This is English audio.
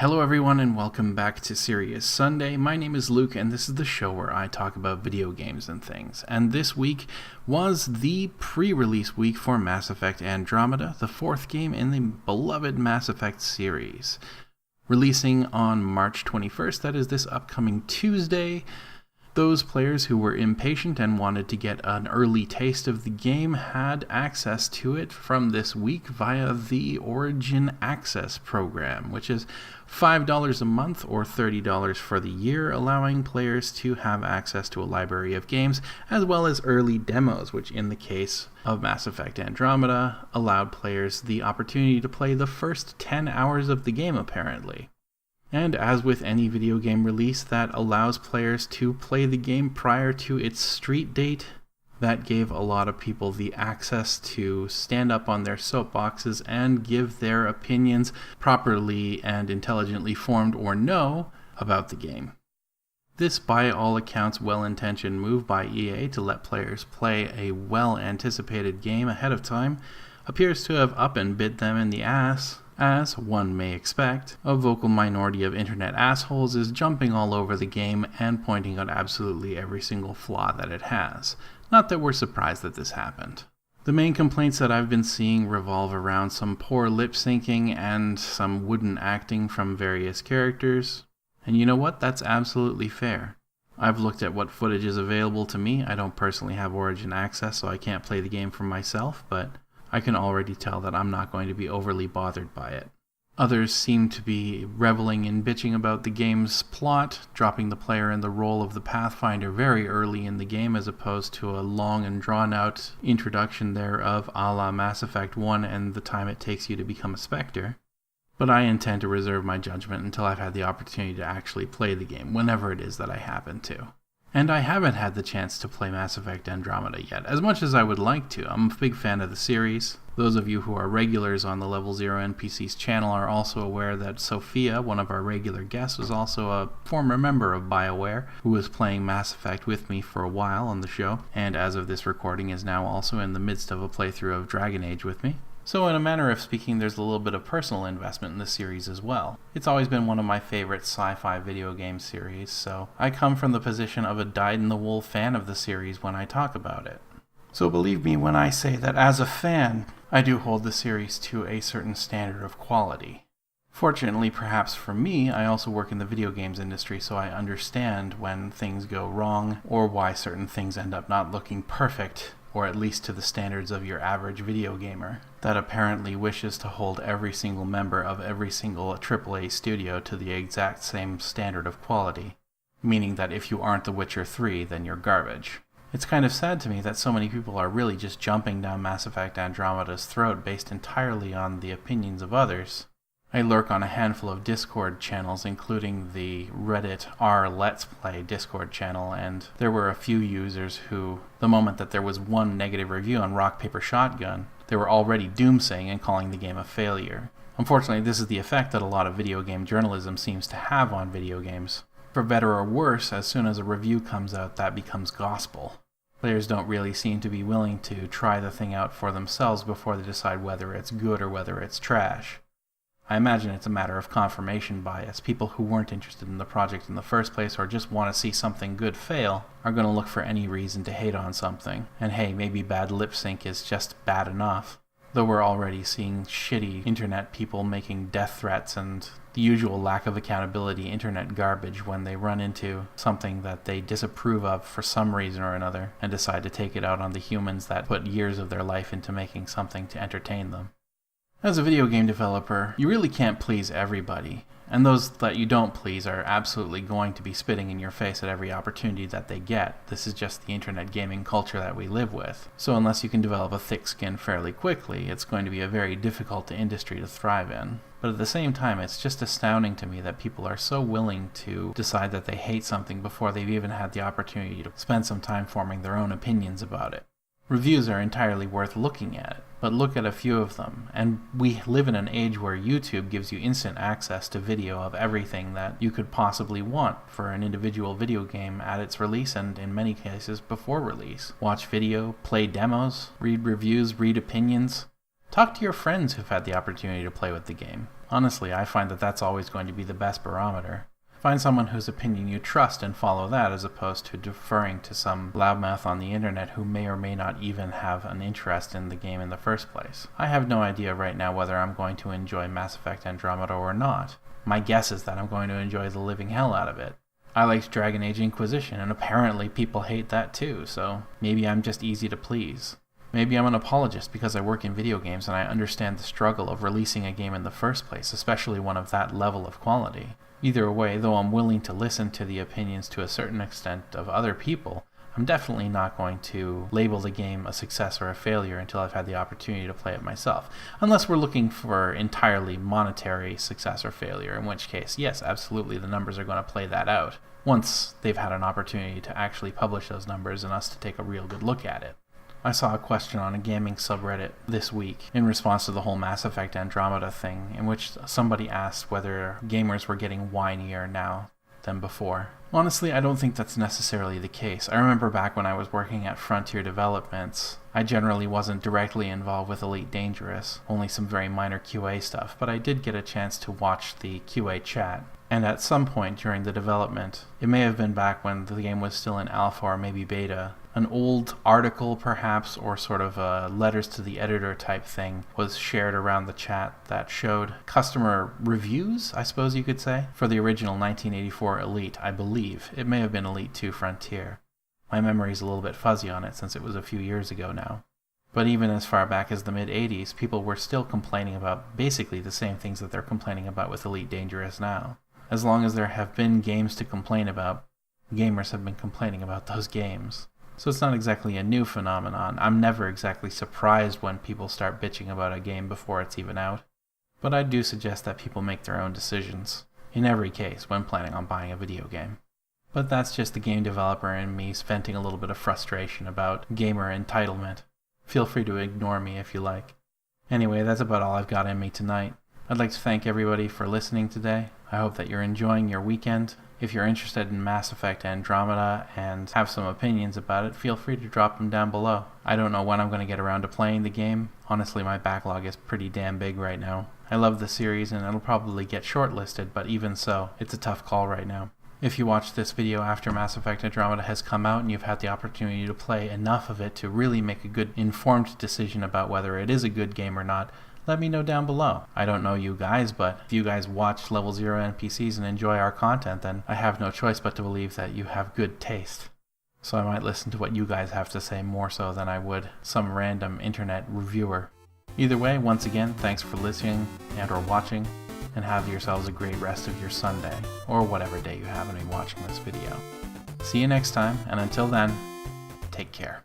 Hello everyone and welcome back to Serious Sunday. My name is Luke and this is the show where I talk about video games and things. And this week was the pre-release week for Mass Effect Andromeda, the fourth game in the beloved Mass Effect series. Releasing on March 21st, that is this upcoming Tuesday. Those players who were impatient and wanted to get an early taste of the game had access to it from this week via the Origin Access program, which is $5 a month or $30 for the year, allowing players to have access to a library of games as well as early demos, which in the case of Mass Effect Andromeda allowed players the opportunity to play the first 10 hours of the game apparently. And as with any video game release that allows players to play the game prior to its street date, that gave a lot of people the access to stand up on their soapboxes and give their opinions, properly and intelligently formed or no, about the game. This, by all accounts, well-intentioned move by EA to let players play a well-anticipated game ahead of time appears to have up and bit them in the ass. As one may expect, a vocal minority of internet assholes is jumping all over the game and pointing out absolutely every single flaw that it has. Not that we're surprised that this happened. The main complaints that I've been seeing revolve around some poor lip syncing and some wooden acting from various characters. And you know what? That's absolutely fair. I've looked at what footage is available to me. I don't personally have Origin access, so I can't play the game for myself, but I can already tell that I'm not going to be overly bothered by it. Others seem to be reveling in bitching about the game's plot, dropping the player in the role of the Pathfinder very early in the game as opposed to a long and drawn-out introduction thereof a la Mass Effect 1 and the time it takes you to become a Spectre. But I intend to reserve my judgment until I've had the opportunity to actually play the game, whenever it is that I happen to. And I haven't had the chance to play Mass Effect Andromeda yet, as much as I would like to. I'm a big fan of the series. Those of you who are regulars on the Level 0 NPCs channel are also aware that Sophia, one of our regular guests, was also a former member of BioWare, who was playing Mass Effect with me for a while on the show, and as of this recording is now also in the midst of a playthrough of Dragon Age with me. So in a manner of speaking, there's a little bit of personal investment in the series as well. It's always been one of my favorite sci-fi video game series, so I come from the position of a dyed-in-the-wool fan of the series when I talk about it. So believe me when I say that as a fan, I do hold the series to a certain standard of quality. Fortunately, perhaps for me, I also work in the video games industry, so I understand when things go wrong or why certain things end up not looking perfect, or at least to the standards of your average video gamer, that apparently wishes to hold every single member of every single AAA studio to the exact same standard of quality, meaning that if you aren't The Witcher 3, then you're garbage. It's kind of sad to me that so many people are really just jumping down Mass Effect Andromeda's throat based entirely on the opinions of others. I lurk on a handful of Discord channels, including the Reddit r Let's Play Discord channel, and there were a few users who, the moment that there was one negative review on Rock Paper Shotgun, they were already doomsaying and calling the game a failure. Unfortunately, this is the effect that a lot of video game journalism seems to have on video games. For better or worse, as soon as a review comes out, that becomes gospel. Players don't really seem to be willing to try the thing out for themselves before they decide whether it's good or whether it's trash. I imagine it's a matter of confirmation bias. People who weren't interested in the project in the first place or just want to see something good fail are going to look for any reason to hate on something. And hey, maybe bad lip sync is just bad enough. Though we're already seeing shitty internet people making death threats and the usual lack of accountability internet garbage when they run into something that they disapprove of for some reason or another and decide to take it out on the humans that put years of their life into making something to entertain them. As a video game developer, you really can't please everybody, and those that you don't please are absolutely going to be spitting in your face at every opportunity that they get. This is just the internet gaming culture that we live with. So unless you can develop a thick skin fairly quickly, it's going to be a very difficult industry to thrive in. But at the same time, it's just astounding to me that people are so willing to decide that they hate something before they've even had the opportunity to spend some time forming their own opinions about it. Reviews are entirely worth looking at, but look at a few of them, and we live in an age where YouTube gives you instant access to video of everything that you could possibly want for an individual video game at its release and in many cases before release. Watch video, play demos, read reviews, read opinions. Talk to your friends who've had the opportunity to play with the game. Honestly, I find that that's always going to be the best barometer. Find someone whose opinion you trust and follow that, as opposed to deferring to some loudmouth on the internet who may or may not even have an interest in the game in the first place. I have no idea right now whether I'm going to enjoy Mass Effect Andromeda or not. My guess is that I'm going to enjoy the living hell out of it. I liked Dragon Age Inquisition, and apparently people hate that too, so maybe I'm just easy to please. Maybe I'm an apologist because I work in video games and I understand the struggle of releasing a game in the first place, especially one of that level of quality. Either way, though I'm willing to listen to the opinions to a certain extent of other people, I'm definitely not going to label the game a success or a failure until I've had the opportunity to play it myself. Unless we're looking for entirely monetary success or failure, in which case, yes, absolutely, the numbers are going to play that out, once they've had an opportunity to actually publish those numbers and us to take a real good look at it. I saw a question on a gaming subreddit this week in response to the whole Mass Effect Andromeda thing, in which somebody asked whether gamers were getting whinier now than before. Honestly, I don't think that's necessarily the case. I remember back when I was working at Frontier Developments, I generally wasn't directly involved with Elite Dangerous, only some very minor QA stuff, but I did get a chance to watch the QA chat. And at some point during the development, it may have been back when the game was still in alpha or maybe beta, an old article perhaps, or sort of a letters to the editor type thing, was shared around the chat that showed customer reviews, I suppose you could say, for the original 1984 Elite, I believe. It may have been Elite 2 Frontier. My memory's a little bit fuzzy on it since it was a few years ago now. But even as far back as the mid-80s, people were still complaining about basically the same things that they're complaining about with Elite Dangerous now. As long as there have been games to complain about, gamers have been complaining about those games. So it's not exactly a new phenomenon. I'm never exactly surprised when people start bitching about a game before it's even out. But I do suggest that people make their own decisions, in every case, when planning on buying a video game. But that's just the game developer and me venting a little bit of frustration about gamer entitlement. Feel free to ignore me if you like. Anyway, that's about all I've got in me tonight. I'd like to thank everybody for listening today. I hope that you're enjoying your weekend. If you're interested in Mass Effect Andromeda and have some opinions about it, feel free to drop them down below. I don't know when I'm going to get around to playing the game. Honestly, my backlog is pretty damn big right now. I love the series and it'll probably get shortlisted, but even so, it's a tough call right now. If you watch this video after Mass Effect Andromeda has come out and you've had the opportunity to play enough of it to really make a good informed decision about whether it is a good game or not, let me know down below. I don't know you guys, but if you guys watch Level 0 NPCs and enjoy our content, then I have no choice but to believe that you have good taste. So I might listen to what you guys have to say more so than I would some random internet reviewer. Either way, once again, thanks for listening and or watching, and have yourselves a great rest of your Sunday, or whatever day you happen to be watching this video. See you next time, and until then, take care.